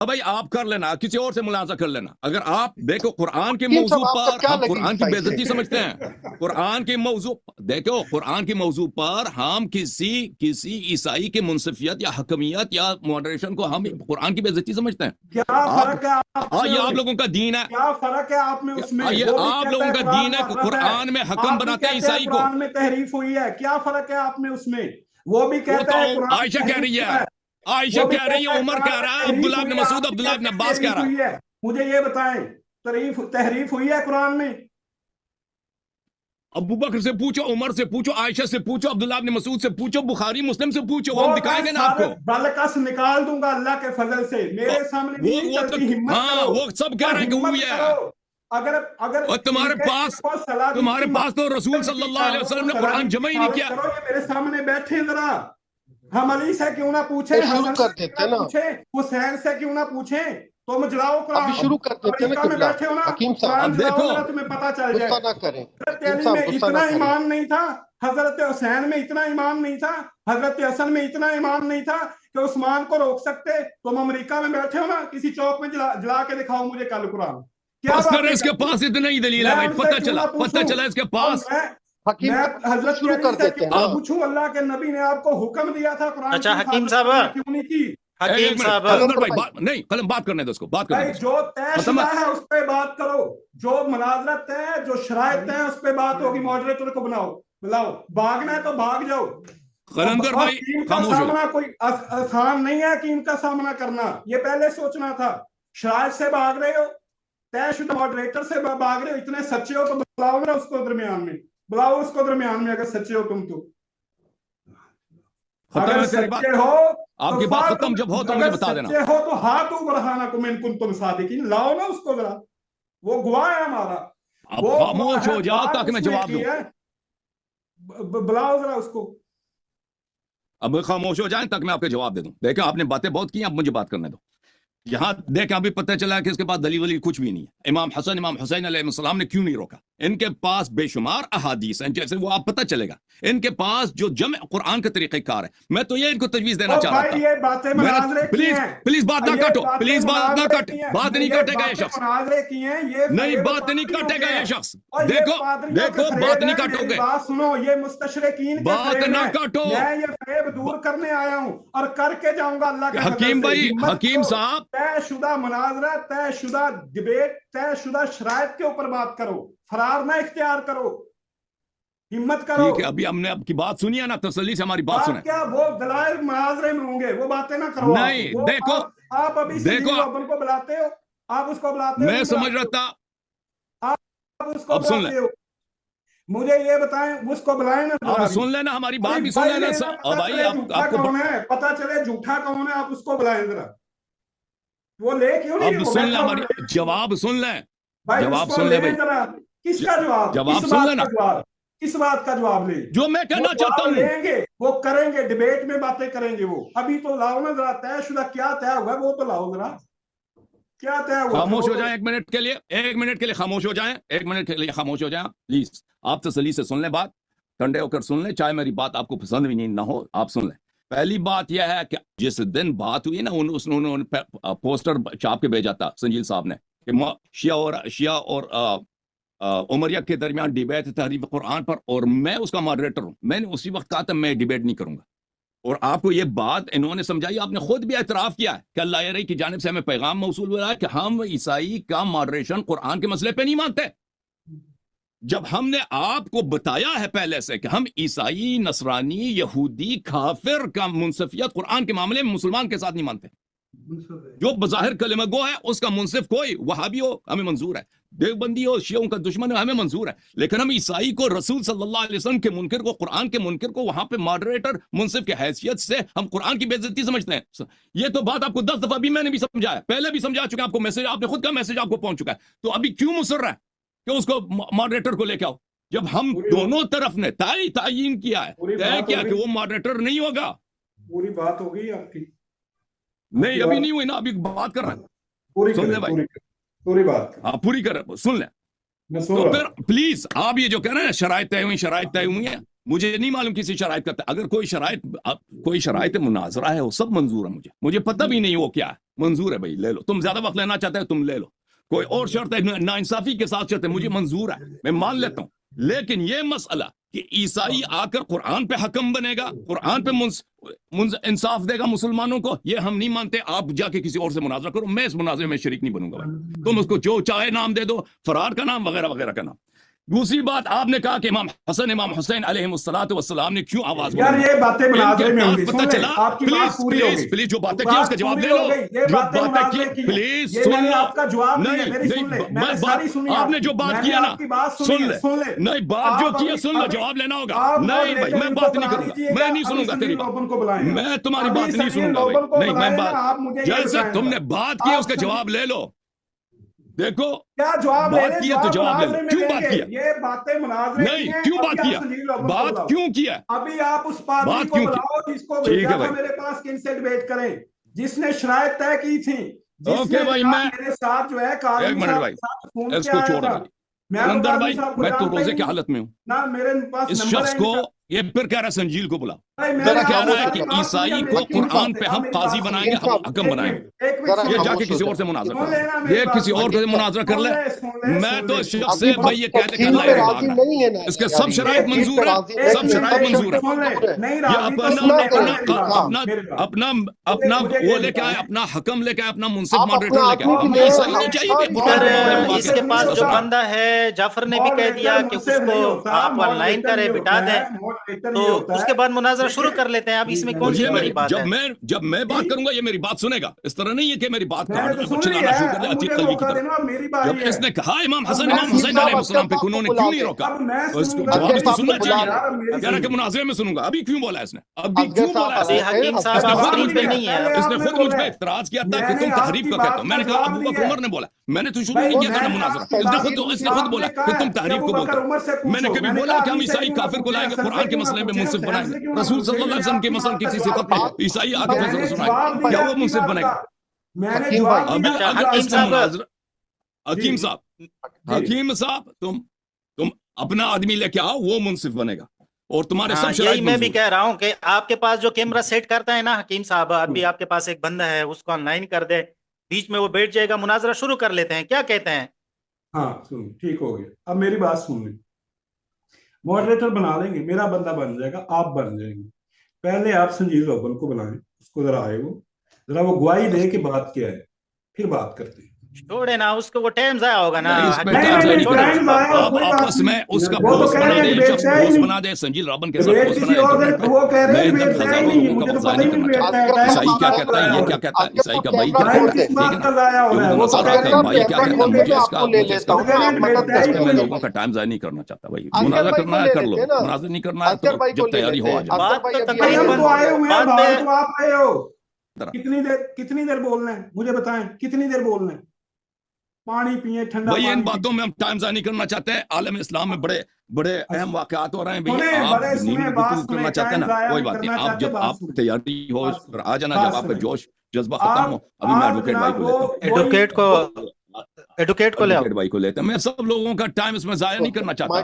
بھائی آپ کر لینا، کسی اور سے ملاحظہ کر لینا. اگر آپ دیکھو قرآن کے حکیم موضوع صاحب آپ کا پر کیا ہم لگی قرآن کی عیسائی سے؟ بےعزتی سمجھتے ہیں. قرآن کے موضوع دیکھو، قرآن کے موضوع پر ہم کسی عیسائی کی منصفیت یا حکمیت یا ماڈریشن کو ہم قرآن کی بےعزتی سمجھتے ہیں. کیا فرق ہے آپ یہ آپ میں؟ لوگوں کا دین ہے. کیا فرق ہے آپ میں اس میں؟ یہ وہ بھی آپ کہتا لوگوں ہے کا قرآن دین ہے کہ محرف ہے، قرآن میں حکم آپ بھی بناتے ہیں کہتے ہیں عیسائی کو. قرآن میں تحریف ہوئی ہے. کیا فرق ہے آپ میں اس میں؟ وہ بھی وہ کہتا تو ہے قرآن عائشہ کہہ تحریف رہی ہوا ہے، ہے. عائشہ وہ بھی کہہ رہی کہتا ہے، ہے عمر قرآن کہہ میں رہا ہے، تحریف عبداللہ ہوئی ابن ہے. مسعود، آپ بھی عبداللہ ابن کہتے ہیں عباس کہہ تحریف رہا ہے. ہوئی ہے. مجھے یہ بتائیں، تحریف ہوئی ہے قرآن میں؟ ابو بکر سے پوچھو، عمر سے پوچھو، عائشہ سے پوچھو، عبداللہ ابن مسعود سے پوچھو، بخاری مسلم سے پوچھو، وہ ہم وہ دکھائیں میں گے نا آپ سارے کو. بلکس نکال دوں گا اللہ کے فضل سے. میرے سامنے بھی نہیں وہ تو چلتی. ہمت ہاں، کرو، وہ سب کہہ اور رہے ہیں کہ ہوئی ہمت ہے. کرو. اگر اور ان کے تمہارے پاس تو رسول صلی اللہ علیہ وسلم نے قرآن جمع ہی نہیں کیا. کرو. یہ میرے سامنے بیٹھے ذرا. ہم علی سے کیوں نہ پوچھیں، وہ شروع حسن کر سے کیوں دیتے نہ نا، پوچھیں، حسین سے کیوں نہ پوچھیں. تم جلاؤ ابھی قرآن. شروع کر دیتے نا امریکہ میں قبلہ. بیٹھے ہو نا، حکیم صاحب قرآن اب جلاؤ دیکھو، ذرا، تمہیں پتا چل جائے. غصہ نہ کریں، حضرت حکیم علی میں صاحب غصہ اتنا نہ کریں. ایمان نہیں تھا، حضرت حسین میں اتنا ایمان نہیں تھا، حضرت حسن میں اتنا ایمان نہیں تھا کہ عثمان کو روک سکتے. تم امریکہ میں بیٹھے ہو نا، کسی چوک میں جلا کے دکھاؤ مجھے کل قرآن. کیا بس پھر باتیں اس کے کرتے پاس اتنا ہی دلیل ہے میں بھائی. ان سے کیوں نہ پتہ پوچھوں؟ چلا اس کے اور پاس. حکیم میں صاحب حضرت شروع علی کر سے دیتے کیوں ہیں نہ نا. پوچھوں؟ اللہ کے نبی نے آپ کو حکم دیا تھا قرآن اچھا کی حکیم حفاظت صاحب، کرنا، کیوں نہیں کی؟ ایک حکیم منٹ صاحب، قلندر قلندر بھائی، بھائی، نہیں قلم بات کرنے دو اس کو، بات کرنے دو بھائی اس جو کو. طے ختم شدہ ہے. ہے اس پہ بات کرو، جو مناظرت طے ہے، جو شرائط طے ہیں اس پہ بات ہوگی. ماڈریٹر کو بلاؤ. بھاگنا ہے تو بھاگ جاؤ. قلندر اور بھائی ٹیم کا خاموش ہو جائے. سامنا کوئی آسان نہیں ہے. ٹیم کا سامنا کرنا یہ پہلے سوچنا تھا. شرائط سے بھاگ رہے ہو، طے شدہ ماڈریٹر سے بھاگ رہے ہو. اتنے سچے ہو تو بلاؤ نا اس کو درمیان میں، بلاؤ اس کو درمیان میں اگر سچے ہو تم تو. ختم اگر ہے تیری بات؟ سچے ہو آپ تو کی بات ختم جب ہو تو مجھے اگر بتا دینا. سچے ہو تو ہاتھ برہانہ کو من کنتم صادقین، لاؤ نا اس کو ذرا. وہ گواہ ہے ہمارا، اب وہ گواہ خاموش ہے. ہو جاؤ بات تاکہ میں اس نے جواب کی دوں. ہے. بلاؤ ذرا اس کو. اب خاموش ہو جائیں تاکہ میں آپ کے جواب دے دوں. دیکھیں آپ نے باتیں بہت کی، اب مجھے بات کرنے دو. یہاں دیکھیں ابھی پتہ چلا کہ اس کے پاس دلیل ولیل کچھ بھی نہیں ہے. امام حسن امام حسین علیہ السلام نے کیوں نہیں روکا؟ ان کے پاس بے شمار احادیث ہیں، جیسے وہ آپ پتہ چلے گا. ان کے پاس جو جمع قرآن کا طریقہ کار ہے. میں تو یہ ان کو تجویز دینا او چاہ رہا تھا. بھائی یہ باتیں میں نے مناظرے کی پلیز ہیں، پلیز بات نہ یہ کاٹو، باتیں پلیز بات نہ مناظرے کاٹے. کی ہیں، بات نہیں یہ کاٹے گا یہ باتیں شخص. مناظرے کی ہیں. یہ نہیں، فریب بات نہیں پادریوں کاٹے کے گا یہ ہیں، شخص. اور یہ دیکھو پادریوں کے دیکھو فریب بات ہے. نہیں کاٹو میری گے. بات سنو، یہ مستشرقین کے بات فریب نہ ہے. کاٹو. میں یہ فریب دور کرنے آیا ہوں اور کر کے جاؤں گا اللہ کے فضل حکیم سے. بھائی، ہمت حکیم کرو. صاحب، طے شدہ مناظرہ، طے شدہ ڈیبیٹ، طے شدہ شرائط کے اوپر بات کرو. فرار نہ اختیار کرو. ہمت کرو. ٹھیک ہے. ابھی ہم نے آپ کی بات سنی ہے نا، تسلی سے ہماری بات سنیں. بات کیا، وہ دلائل مناظرے میں ہوں گے، وہ باتیں نہ کرو. آپ نہیں وہ دیکھو آپ ابھی دیکھو سنجیو اپن کو بلاتے ہو، آپ اس کو بلاتے ہو میں نہیں سمجھ رہا بلاتے تھا. ہو؟ آپ اس کو اب سن لیں، بلاتے ہو. مجھے یہ بتائیں، اس کو بلائیں نا ذرا اب ابھی. سن لینا، ہماری بات ابھی بھی سن بھائی لینا. لینا، اور پتا بھائی چلے آپ جھوٹا کو کون ہے، پتا چلے جھوٹا کون ہے. آپ اس کو بلائیں ذرا. وہ لے کیوں نہیں اب وہ سن لیں، بیٹھا ہماری ہوا. جواب سن لیں. بھائی اس جواب کو سن لیں لیں بھائی. ذرا. کس کا جواب، کس جواب سن بات لینا کا جواب، کس بات کا جواب لیں؟ جو میں وہ کہنا چاہتا جواب ہوں. لیں گے، وہ کریں گے، ڈیبیٹ میں باتیں کریں گے. وہ ابھی تو لاؤ نا ذرا. طے شدہ کیا طے ہوا وہ تو لاؤ ذرا. کیا طے ہوا تھا خاموش وہ ہو تو. جائیں ایک منٹ کے لیے، ایک منٹ کے لیے خاموش ہو جائیں، ایک منٹ کے لیے خاموش ہو جائیں پلیز. آپ تسلی سے سن لیں بات، ٹھنڈے ہو کر سن لیں. چاہے میری بات آپ کو پسند بھی نہیں نہ ہو، آپ سن لیں. پہلی بات یہ ہے کہ جس دن بات ہوئی نا، انہوں نے پوسٹر چھاپ کے بھیجا تھا سنجیل صاحب نے کہ شیعہ اور عمریہ کے درمیان ڈیبیٹ تحریف قرآن پر، اور میں اس کا ماڈریٹر ہوں. میں نے اسی وقت کہا تھا میں ڈیبیٹ نہیں کروں گا. اور آپ کو یہ بات انہوں نے سمجھائی. آپ نے خود بھی اعتراف کیا ہے کہ اللہ کی جانب سے ہمیں پیغام موصول ہوا ہے کہ ہم عیسائی کا ماڈریشن قرآن کے مسئلے پہ نہیں مانتے. جب ہم نے آپ کو بتایا ہے پہلے سے کہ ہم عیسائی، نصرانی، یہودی، کافر کا منصفیت قرآن کے معاملے میں مسلمان کے ساتھ نہیں مانتے. جو بظاہر کلمہ گو ہے اس کا منصف کوئی وہابی ہو ہمیں منظور ہے، دیوبندی ہو، شیعوں کا دشمن ہو ہمیں منظور ہے. لیکن ہم عیسائی کو، رسول صلی اللہ علیہ وسلم کے منکر کو، قرآن کے منکر کو وہاں پہ ماڈریٹر منصف کی حیثیت سے ہم قرآن کی بے عزتی سمجھتے ہیں. یہ تو بات آپ کو 10 دفعہ بھی میں نے بھی سمجھایا، پہلے بھی سمجھا چکا آپ کو. میسج آپ نے خود کا میسج آپ کو پہنچ چکا ہے. تو ابھی کیوں مصر ہے کہ اس کو ماڈریٹر کو لے کے آؤ، جب ہم دونوں طرف نے تعین کیا ہے، طے کیا کہ وہ ماڈریٹر نہیں ہوگا. پوری بات ہو گئی آپ کی. نہیں ابھی نہیں ہوئی نا، ابھی بات کر رہے ہیں. پوری سن لیں بھائی، پوری بات پوری کر سن لیں. میں سن تو رہا پھر ہوں. پلیز آپ یہ جو کہہ رہے ہیں شرائط طے ہوئی، شرائط طے ہوئی ہیں، مجھے نہیں معلوم کسی شرائط کا، اگر کوئی شرائط مناظرہ ہے وہ سب منظور ہے، مجھے پتہ بھی نہیں وہ کیا ہے، منظور ہے بھائی لے لو، تم زیادہ وقت لینا چاہتے ہو تم لے لو، کوئی اور شرط ہے ناانصافی کے ساتھ شرط ہے، مجھے منظور ہے، میں مان لیتا ہوں، لیکن یہ مسئلہ کہ عیسائی آ کر قرآن پہ حکم بنے گا، قرآن پہ انصاف دے گا مسلمانوں کو، یہ ہم نہیں مانتے، آپ جا کے کسی اور سے مناظرہ کرو، میں اس مناظرے میں شریک نہیں بنوں گا بھائی، تم اس کو جو چاہے نام دے دو، فرار کا نام وغیرہ وغیرہ کا نام۔ دوسری بات آپ نے کہا کہ امام حسن امام حسین علیہ السلام نے کیوں آواز یار بلند یہ باتیں ان کے مناظرے میں پاس ہوں گی، پتہ سن لیں چلا، آپ کی بات پوری ہو گئی، پلیز جو باتیں کی اس کا جواب لے لو، جو باتیں کی پلیز یہ سن میں نے لو، آپ کا جواب دیا، نہیں میری سن لیں، میں نے ساری سنی، آپ نے جو بات کیا نا سن لے، نہیں بات جو کی ہے سن لو، جواب لینا ہوگا، نہیں بھائی میں بات نہیں کروں گا، میں نہیں سنوں گا تیری بات، میں تمہاری بات نہیں سنوں گا بھائی، نہیں میں بات جیسے تم نے بات کی اس کا جواب لے لو، دیکھو کیا جواب بات کی ہے تو جواب لے لو، کیوں بات کیا، یہ باتیں مناظرے کی نہیں ہیں، کیوں بات کیا، بات کیوں کیا، ابھی آپ اس پادری بات کو کیوں کی، بلاؤ جس کو ٹھیک بھیجا ہے تھا بھائی، میرے پاس، کن سے ڈیبیٹ کریں، جس نے شرائط طے کی تھی، جس اوکے نے بھائی، میں میرے ساتھ جو ہے ایک کاظمی منٹ صاحب بھائی، کے ساتھ فون اس کیا کو آیا چھوڑ تھا، بھائی، میں تو کلندر کاظمی بھائی صاحب کو میں تو جانتا روزے ہی کی نہیں، حالت میں ہوں، نہ میرے پاس اس نمبر شخص ہے کو ان کا، یہ پھر کہہ رہا ہے سنجیل کو بلاؤ، بھائی میں یہ نے ذرا کہہ آپ رہا ہے خاموش کہ ہو جائیں، عیسائی کو میری قرآن پہ ہم میری قاضی بات بنائیں گے، سنیے، ہم حکم بنائیں گے، ایک منٹ ذرا یہ جا خاموش کے ہو کسی اور جائیں، سے مناظرہ سن کر لینا لے، میری یہ بات، کسی اور سے مناظرہ کر لے، میں تو اس شخص سے ابھی بھائی یہ کہتے کہ تفصیل اللہ پہ یہ راضی بھاگنا، نہیں ہے نا اس کے یار، سب شرائط تفصیل منظور پہ ہیں، راضی سب نہیں ہے، شرائط منظور ہیں، سن لیں، نہیں یہ راضی تو سن لیں کریں ہاں، اپنا لے کے آئے، اپنا حکم لے کے آئے، اپنا منصف آپ اپنا ماڈریٹر لے کے آدمی آئے، بھی ہمیں لے عیسائی نہیں ہم چاہیے ساری کہ قرآن پہ باتیں مقدمہ کریں، واقع اس کے پاس جو بندہ ہے جعفر نے بھی کہہ دیا کہ اس کو آپ آن لائن کریں بٹا دیں، تو اس کے بعد مناظرہ شروع کر لیتے ہیں، اب اس میں اور کون سی یہ بڑی بات ہے؟ جب میں بات کروں گا یہ میری بات سنے گا، اس طرح نہیں ہے کہ میری بات میں نے تو سن لی چلانا شروع کر ہے، دے اب عتیق مجھے قلبی کی موقع طرح، دینا، میری باری جب ہے، اس نے کہا امام اب حسن میں امام سنوں حسین گا، علیہ صاحب السلام پہ اشرف انہوں صاحب نے کو کیوں بلا نہیں دیں، روکا، اب میں تو اس سنوں کو گا، جواب اصغر تو صاحب سننا کو چاہیے، بلا یار دیں، میری کہہ رہا سنیں، کہ مناظرے میں سنوں گا، ابھی کیوں بولا اس نے، ابھی ابھی کیوں بولا اس نے، صاحب حکیم صاحب اس نے آپ خود اسکرین مجھ پہ پہ نہیں ہے پہلے اس آپ نے نے خود مجھ بولا پہ ہے، اعتراض کیا تھا میں کہ نے تم آپ تحریف کی کا بات کہتے ہو، میں کا نے کہا جواب ابو بکر دیا ہے، عمر نے بولا، میں نے تو شروع بھائی نہیں کیا تھا میں نا نے مناظرہ، آپ سے اس نے بات خود کی، اس نے خود آپ بولا نے کہا کہ ہے تم کہ تحریف ابو کو بکر بولتے عمر سے ہو، میں نے پوچھو، کبھی میں نے بولا کہا کہ ہم ابھی سے عیسائی کیوں نہ کافر کو پوچھے، لائیں گے، حسن سے قرآن کے کیوں نہ مسئلے میں پوچھے، منصف حسین بنائیں سے گے، کیوں نہ رسول پوچھے، صلی اللہ میں علیہ نے وسلم آپ کے کی مسئلے بات کا کسی جواب خط پہ دیا، عیسائی آ کے بھائی میں فیصلہ نے سنائیں جواب گے، کیا دیا وہ آپ کی منصف بات بنے کا، گا، میں نے حکیم جواب بھائی دیا اچھا، آپ کی حکیم بات صاحب، کا، حکیم صاحب، جی حکیم صاحب تم اپنا آدمی لے کے آؤ، وہ منصف بنے گا، اور تمہارے ہاں سب یہی شرائط میں بھی منظور کہہ رہا ہوں کہ آپ کے پاس جو کیمرہ سیٹ کرتا ہے نا حکیم صاحب، ابھی آپ کے پاس ایک بندہ ہے اس کو آن لائن کر دے، بیچ میں وہ بیٹھ جائے گا، مناظرہ شروع کر لیتے ہیں، کیا کہتے ہیں؟ ہاں سن ٹھیک ہو گیا، اب میری بات سن لیں، ماڈریٹر بنا لیں گے، میرا بندہ بن جائے گا، آپ بن جائیں گے، پہلے آپ سنجیو روبن کو بلائیں، اس کو ذرا آئے ذرا وہ گواہی دے کہ بات کیا ہے، پھر بات کرتے ہیں، چھوڑے نا اس کو، وہ ٹائم ضائع ہوگا نا نہیں اس میں حکیم ٹائم صاحب، ضائع نہیں چھوڑے کرنا، اس ٹائم کو ضائع ہو، آپ کوئی بات آپس میں اس کا نہیں، وہ تو دوست کہہ بنا رہے ہیں دے، ایک ڈیبیٹ شخص ہے کو ہی دوست نہیں، بنا دے، سنجیل رابن کے ساتھ ڈیبیٹ دوست کسی بنا اور انٹرنیٹ پہ، وہ کہہ رہے میں ہیں ادھر ڈیبیٹ ہے ہی ہزاروں نہیں، لوگوں کا مجھے وقت تو ضائع پتہ نہیں ہی نہیں کرنا ڈیبیٹ چاہتا، ہے، اصغر ٹائم صاحب عیسائی کیا آپ کہتا ہے، یہ کیا کہتا ہے، اصغر عیسائی صاحب کا بھائی کیمرہ کیا ٹائم چھوڑ کہتا دیں، ہے، کس ٹھیک ہے بات نا، کا ضائع ہو رہا ہے، یہود وہ تو کہہ نصارہ رہے کا ہیں بھائی کہ کیا کیمرہ کہتا کھول ہے، دیں، مجھے میں اس آپ کا کو لے مجھے اس لیتا کا ہوں نا، آپ مدد ڈیبیٹ ہے اس ہی کریں پہ میں کوئی لوگوں نہیں، کا ٹائم ضائع نہیں کرنا چاہتا بھائی، اصغر مناظرہ بھائی کو کرنا ہے لے کر لو، لیتے نا، مناظرہ نہیں کرنا ہے اصغر تو بھائی کو جب لے تیاری لیتے ہو ہیں، آ جاؤ، اصغر بات بھائی تو ابھی بھائی آئے ہم تقریباً تو ہوئے آئے ہیں، ہوئے ہیں، بات باہر پہ تو آپ آئے ہو، طرح کتنی دیر بولنا ہے مجھے بتائیں، کتنی دیر بولنا ہے، پانی پیئے، ٹھنڈا بھائی ان پانی باتوں پیئے، میں ہم ٹائم ضائع نہیں کرنا چاہتے ہیں، عالم اسلام میں بڑے بڑے اہم واقعات ہو رہے ہیں، بھئی سنیں آپ بڑے نیند سنیں، میں بات گفتگو سنیں، کرنا چاہتے ہیں ٹائم نا، ضائع کوئی نہیں بات نہیں، کرنا آپ چاہتے، جب بات آپ سنیں، تیاری ہو بات اس سنیں، پر آ جانا، بات جب آپ کا سنیں، جوش جذبہ ختم ہو، ابھی میں ایڈوکیٹ بھائی کو لیتا ہوں، ایڈوکیٹ کو ایڈوکیٹ لے آؤ۔ بھائی کو لیتا ہوں، میں سب لوگوں کا ٹائم اس میں ضائع نہیں کرنا چاہتا،